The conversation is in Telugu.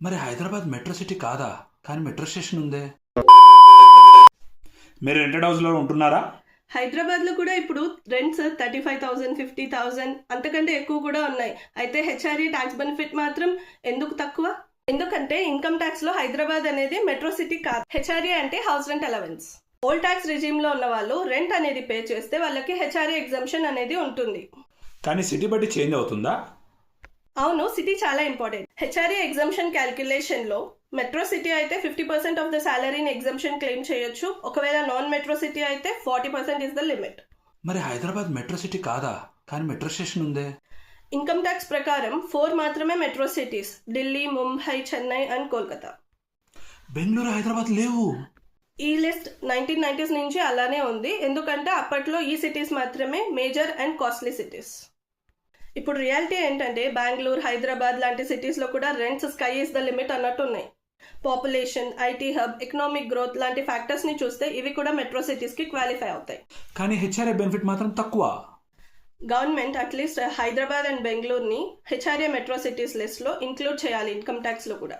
మరి హైదరాబాద్ మెట్రో సిటీ కాదా? కానీ మెట్రో స్టేషన్ ఉందే. మీరు రెంటెడ్ హౌస్లో ఉంటున్నారా? హైదరాబాద్లో కూడా ఇప్పుడు రెంట్స్ 35,000, 50,000 అంతకంటే ఎక్కువ కూడా ఉన్నాయి. అయితే హెచ్ఆర్ఏ ట్యాక్స్ బెనిఫిట్ మాత్రం ఎందుకు తక్కువ? ఎందుకంటే ఇన్కమ్ ట్యాక్స్ లో హైదరాబాద్ అనేది మెట్రో సిటీ కాదు. హెచ్ఆర్ఏ అంటే house rent allowance. Old tax regime లో ఉన్న వాళ్ళు రెంట్ అనేది పే చేస్తే వాళ్ళకి హెచ్ఆర్ఏ ఎగ్జంప్షన్ అనేది ఉంటుంది. కానీ సిటీ బట్టి చేంజ్ అవుతుందా? అవును, సిటీ చాలా ఇంపార్టెంట్. హెచ్ఆర్ఏ ఎగ్జంప్షన్ క్యాల్కులేషన్ లో మెట్రో సిటీ అయితే 50% ఆఫ్ ద సాలరీని ఎగ్జంప్షన్ క్లెయిమ్ చేయొచ్చు. ఒకవేళ నాన్ మెట్రో సిటీ అయితే 40% ఇస్ ద లిమిట్. మరి హైదరాబాద్ మెట్రో సిటీ కాదా? కానీ మెట్రో స్టేషన్ ఉందే. ఇన్కమ్ ట్యాక్స్ ప్రకారం 4 మాత్రమే metro cities: Delhi, Mumbai, Chennai and Kolkata. Bengaluru, Hyderabad లేవు. ఈ లిస్ట్ 1990s నుంచి అలానే ఉంది, ఎందుకంటే అప్పట్లో ఈ సిటీస్ మాత్రమే మేజర్ అండ్ కాస్ట్లీ సిటీస్. ఇప్పుడు రియాలిటీ ఏంటంటే బెంగళూరు, హైదరాబాద్ లాంటి సిటీస్లో కూడా rents sky is the limit అన్నట్టు ఉన్నాయి. Population, IT hub, economic growth లాంటి ఫ్యాక్టర్స్ని చూస్తే ఇవి కూడా మెట్రో సిటీస్కి క్వాలిఫై అవుతాయి. కానీ హెచ్ఆర్ఏ బెనిఫిట్ మాత్రం తక్కువ. గవర్నమెంట్ అట్లీస్ట్ హైదరాబాద్ అండ్ బెంగళూరుని హెచ్ఆర్ఏ మెట్రో సిటీస్ లిస్ట్లో ఇంక్లూడ్ చేయాలి ఇన్కమ్ ట్యాక్స్లో కూడా.